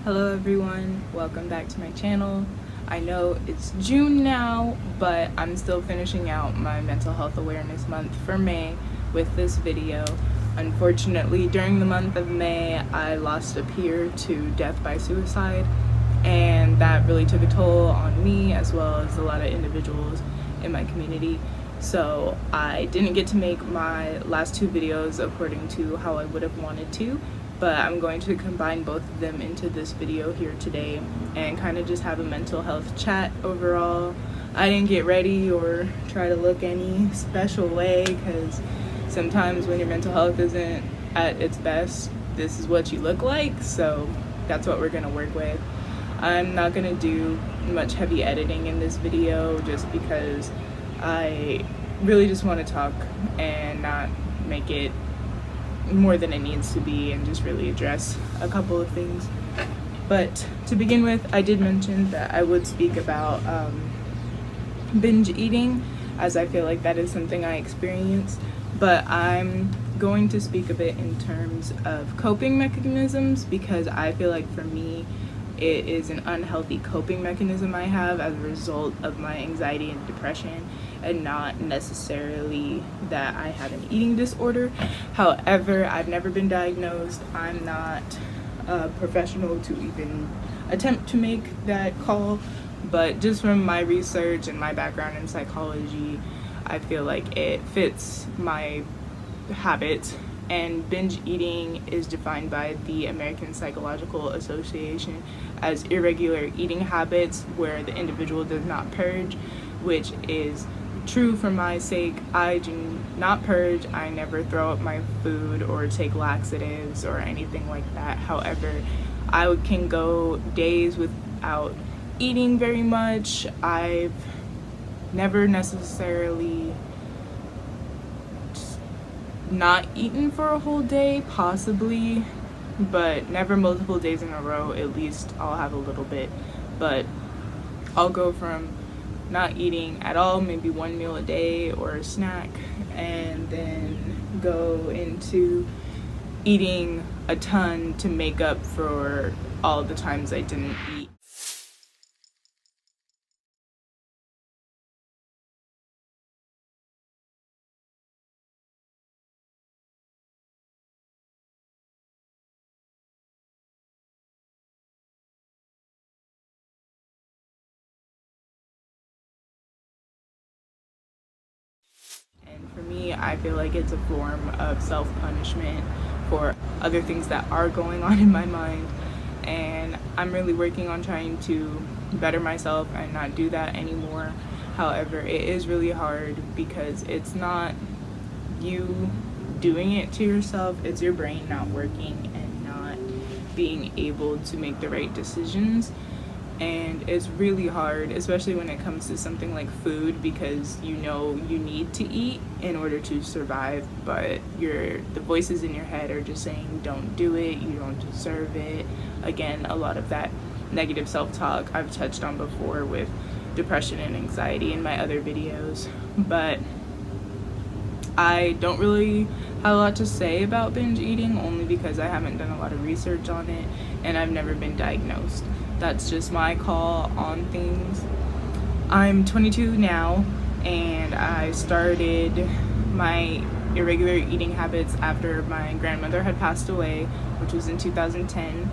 Hello everyone, welcome back to my channel. I know it's June now, but I'm still finishing out my mental health awareness month for May with this video. Unfortunately, during the month of May, I lost a peer to death by suicide, and that really took a toll on me as well as a lot of individuals in my community. So I didn't get to make my last two videos according to how I would have wanted to, but I'm going to combine both of them into this video here today and kind of just have a mental health chat overall. I didn't get ready or try to look any special way because sometimes when your mental health isn't at its best, this is what you look like, so that's what we're going to work with. I'm not going to do much heavy editing in this video just because I really just want to talk and not make it more than it needs to be and just really address a couple of things. But to begin with, I did mention that I would speak about binge eating, as I feel like that is something I experience, but I'm going to speak a bit in terms of coping mechanisms because I feel like for me it is an unhealthy coping mechanism I have as a result of my anxiety and depression, and not necessarily that I have an eating disorder. However, I've never been diagnosed. I'm not a professional to even attempt to make that call, but just from my research and my background in psychology, I feel like it fits my habits. And binge eating is defined by the American Psychological Association as irregular eating habits where the individual does not purge, which is true for my sake. I do not purge. I never throw up my food or take laxatives or anything like that. However, I can go days without eating very much. I've never necessarily not eaten for a whole day, possibly, but never multiple days in a row. At least I'll have a little bit, but I'll go from not eating at all, maybe one meal a day or a snack, and then go into eating a ton to make up for all the times I didn't eat. And for me, I feel like it's a form of self-punishment for other things that are going on in my mind. And I'm really working on trying to better myself and not do that anymore. However, it is really hard because it's not you doing it to yourself, it's your brain not working and not being able to make the right decisions. And it's really hard, especially when it comes to something like food, because you know you need to eat in order to survive, but the voices in your head are just saying don't do it, you don't deserve it. Again, a lot of that negative self-talk I've touched on before with depression and anxiety in my other videos. But I don't really have a lot to say about binge eating, only because I haven't done a lot of research on it and I've never been diagnosed. That's just my call on things. I'm 22 now, and I started my irregular eating habits after my grandmother had passed away, which was in 2010.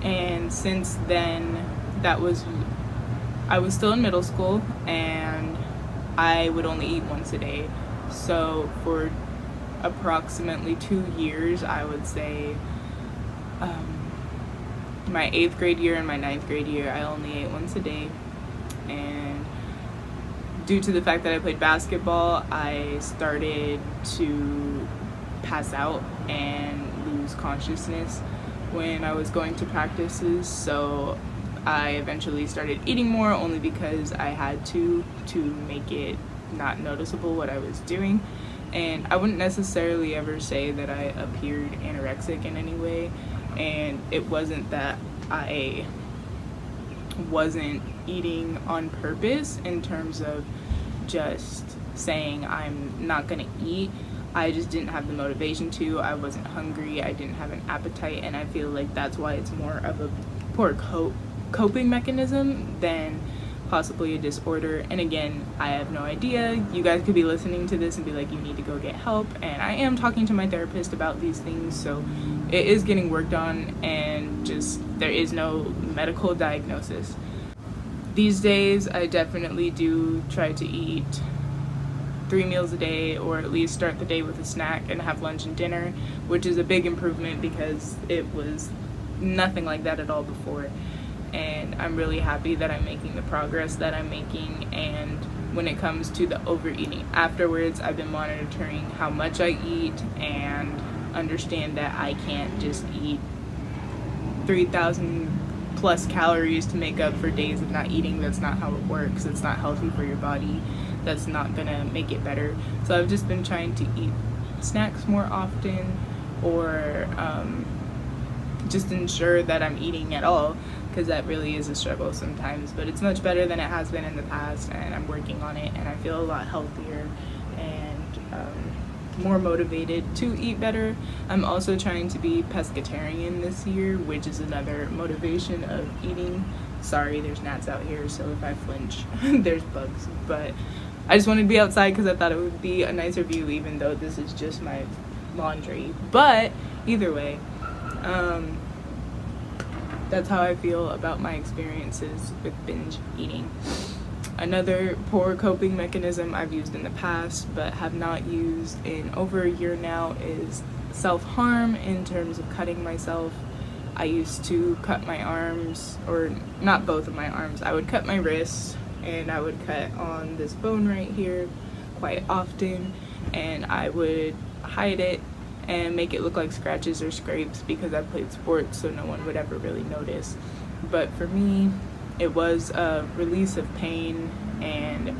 And since then, I was still in middle school, and I would only eat once a day. So for approximately 2 years, I would say, my 8th grade year and my 9th grade year, I only ate once a day. And due to the fact that I played basketball, I started to pass out and lose consciousness when I was going to practices. So I eventually started eating more, only because I had to make it not noticeable what I was doing. And I wouldn't necessarily ever say that I appeared anorexic in any way. And it wasn't that I wasn't eating on purpose in terms of just saying I'm not gonna eat. I just didn't have the motivation to. I wasn't hungry, I didn't have an appetite, and I feel like that's why it's more of a coping mechanism than possibly a disorder. And again, I have no idea. You guys could be listening to this and be like, you need to go get help. And I am talking to my therapist about these things, so it is getting worked on, and just there is no medical diagnosis. These days, I definitely do try to eat 3 meals a day, or at least start the day with a snack and have lunch and dinner, which is a big improvement because it was nothing like that at all before. And I'm really happy that I'm making the progress that I'm making. And when it comes to the overeating afterwards, I've been monitoring how much I eat and understand that I can't just eat 3,000 plus calories to make up for days of not eating. That's not how it works. It's not healthy for your body. That's not gonna make it better. So I've just been trying to eat snacks more often, or just ensure that I'm eating at all, because that really is a struggle sometimes. But it's much better than it has been in the past, and I'm working on it, and I feel a lot healthier and more motivated to eat better. I'm also trying to be pescatarian this year, which is another motivation of eating. Sorry, there's gnats out here, so if I flinch, there's bugs. But I just wanted to be outside because I thought it would be a nicer view, even though this is just my laundry. But either way, that's how I feel about my experiences with binge eating. Another poor coping mechanism I've used in the past but have not used in over a year now is self-harm, in terms of cutting myself. I used to cut my arms, or not both of my arms. I would cut my wrists, and I would cut on this bone right here quite often, and I would hide it and make it look like scratches or scrapes because I played sports, so no one would ever really notice. But for me, it was a release of pain, and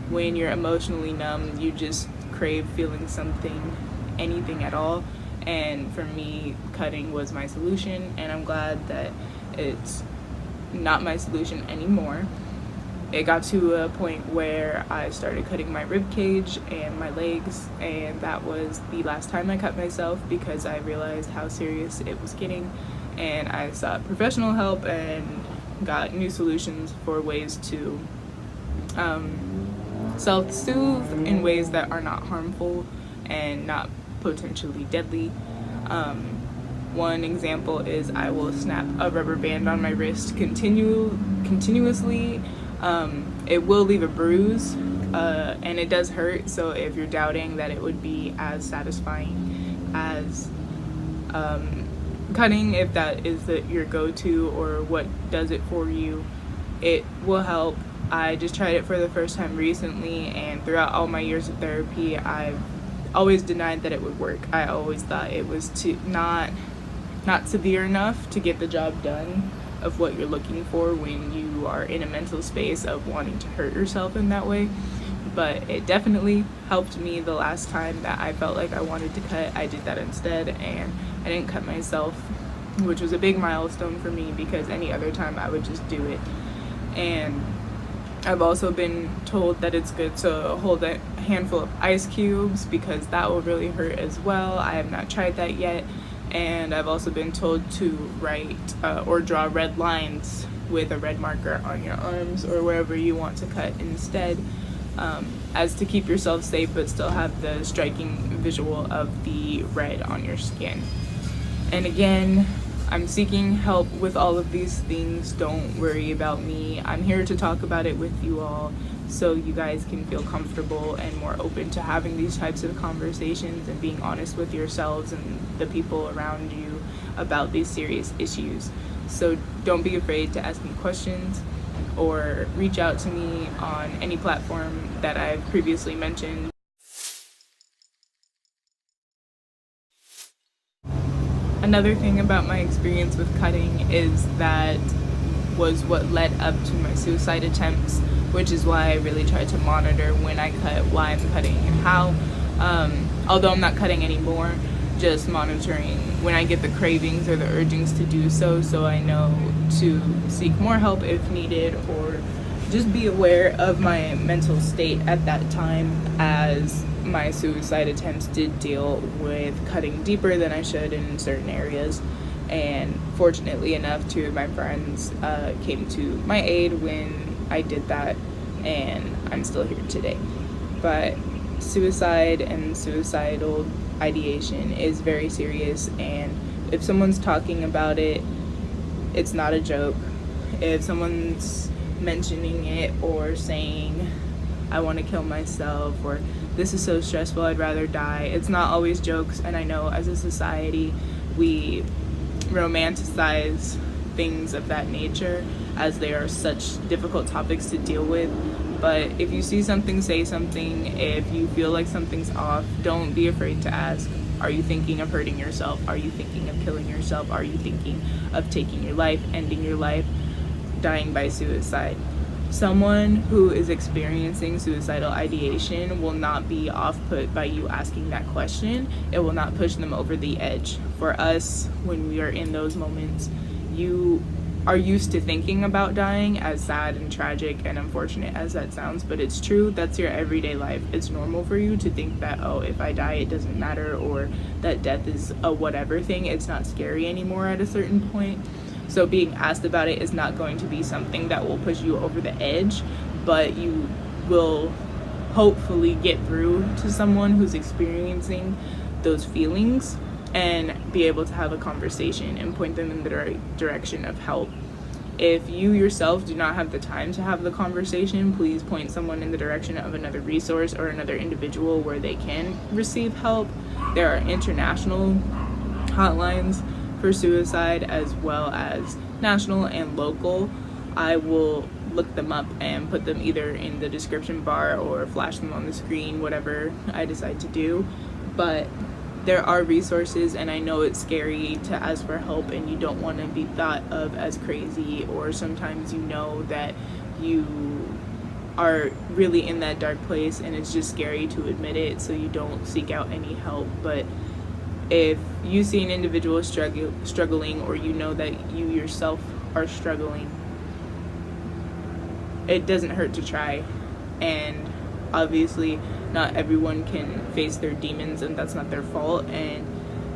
when you're emotionally numb, you just crave feeling something, anything at all. And for me, cutting was my solution, and I'm glad that it's not my solution anymore. It got to a point where I started cutting my rib cage and my legs, and that was the last time I cut myself because I realized how serious it was getting, and I sought professional help and got new solutions for ways to self-soothe in ways that are not harmful and not potentially deadly. One example is I will snap a rubber band on my wrist continuously. It will leave a bruise, and it does hurt, so if you're doubting that it would be as satisfying as cutting, if that is your go-to or what does it for you, it will help. I just tried it for the first time recently, and throughout all my years of therapy, I've always denied that it would work. I always thought it was not severe enough to get the job done of what you're looking for when you are in a mental space of wanting to hurt yourself in that way. But it definitely helped me the last time that I felt like I wanted to cut. I did that instead, and I didn't cut myself, which was a big milestone for me because any other time I would just do it. And I've also been told that it's good to hold a handful of ice cubes because that will really hurt as well. I have not tried that yet. And I've also been told to write or draw red lines with a red marker on your arms or wherever you want to cut instead, as to keep yourself safe but still have the striking visual of the red on your skin. And again, I'm seeking help with all of these things. Don't worry about me. I'm here to talk about it with you all so you guys can feel comfortable and more open to having these types of conversations and being honest with yourselves and the people around you about these serious issues. So don't be afraid to ask me questions or reach out to me on any platform that I've previously mentioned. Another thing about my experience with cutting is that was what led up to my suicide attempts, which is why I really try to monitor when I cut, why I'm cutting, and how. Although I'm not cutting anymore, just monitoring when I get the cravings or the urgings to do so, so I know to seek more help if needed, or just be aware of my mental state at that time, as my suicide attempts did deal with cutting deeper than I should in certain areas. And fortunately enough, 2 of my friends came to my aid when I did that, and I'm still here today. But suicide and suicidal ideation is very serious, and if someone's talking about it, it's not a joke. If someone's mentioning it or saying, I want to kill myself, or this is so stressful, I'd rather die, it's not always jokes. And I know as a society we romanticize things of that nature as they are such difficult topics to deal with. But if you see something, say something. If you feel like something's off, don't be afraid to ask. Are you thinking of hurting yourself? Are you thinking of killing yourself? Are you thinking of taking your life, ending your life, dying by suicide? Someone who is experiencing suicidal ideation will not be off-put by you asking that question. It will not push them over the edge. For us, when we are in those moments, you are used to thinking about dying, as sad and tragic and unfortunate as that sounds, but it's true. That's your everyday life. It's normal for you to think that, oh, if I die it doesn't matter, or that death is a whatever thing. It's not scary anymore at a certain point. So being asked about it is not going to be something that will push you over the edge, but you will hopefully get through to someone who's experiencing those feelings and be able to have a conversation and point them in the right direction of help. If you yourself do not have the time to have the conversation, please point someone in the direction of another resource or another individual where they can receive help. There are international hotlines for suicide, as well as national and local. I will look them up and put them either in the description bar or flash them on the screen, whatever I decide to do. But there are resources, and I know it's scary to ask for help and you don't want to be thought of as crazy, or sometimes you know that you are really in that dark place and it's just scary to admit it, so you don't seek out any help. But if you see an individual struggling, or you know that you yourself are struggling, it doesn't hurt to try. And obviously not everyone can face their demons, and that's not their fault, and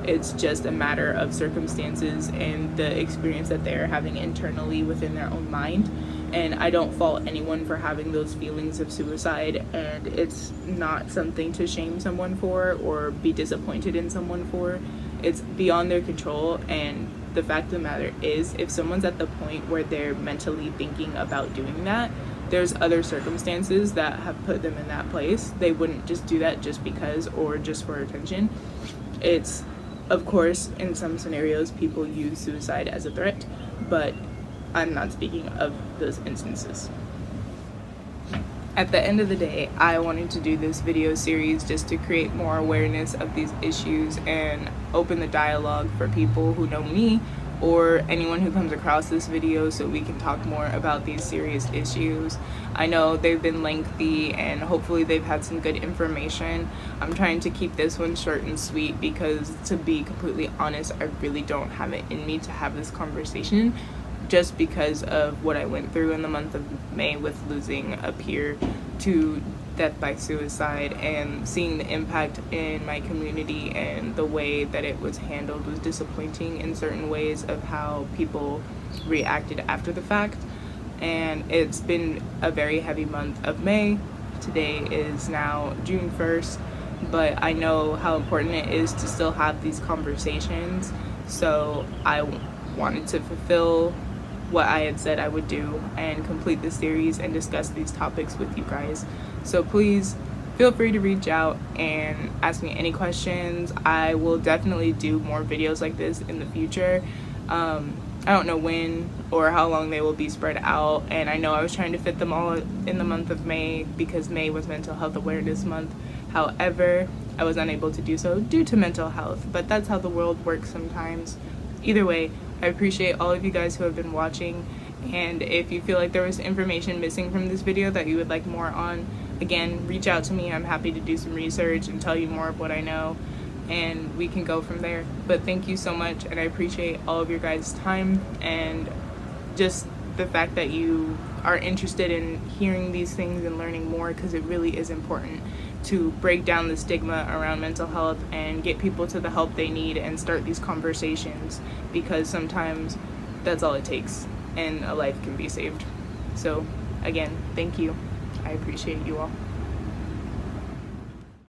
it's just a matter of circumstances and the experience that they're having internally within their own mind. And I don't fault anyone for having those feelings of suicide, and it's not something to shame someone for or be disappointed in someone for. It's beyond their control, and the fact of the matter is, if someone's at the point where they're mentally thinking about doing that, there's other circumstances that have put them in that place. They wouldn't just do that just because, or just for attention. It's, of course, in some scenarios people use suicide as a threat, but I'm not speaking of those instances. At the end of the day, I wanted to do this video series just to create more awareness of these issues and open the dialogue for people who know me or anyone who comes across this video, so we can talk more about these serious issues. I know they've been lengthy and hopefully they've had some good information. I'm trying to keep this one short and sweet because, to be completely honest, I really don't have it in me to have this conversation, just because of what I went through in the month of May with losing a peer to death by suicide, and seeing the impact in my community and the way that it was handled was disappointing in certain ways of how people reacted after the fact. And it's been a very heavy month of May. Today is now June 1st, but I know how important it is to still have these conversations, so I wanted to fulfill what I had said I would do and complete the series and discuss these topics with you guys. So please feel free to reach out and ask me any questions. I will definitely do more videos like this in the future. I don't know when or how long they will be spread out, and I know I was trying to fit them all in the month of May because May was Mental Health Awareness Month. However, I was unable to do so due to mental health, but that's how the world works sometimes. Either way, I appreciate all of you guys who have been watching, and if you feel like there was information missing from this video that you would like more on, again, reach out to me. I'm happy to do some research and tell you more of what I know, and we can go from there. But thank you so much, and I appreciate all of your guys' time and just the fact that you are interested in hearing these things and learning more, because it really is important to break down the stigma around mental health and get people to the help they need and start these conversations, because sometimes that's all it takes and a life can be saved. So again, thank you. I appreciate you all.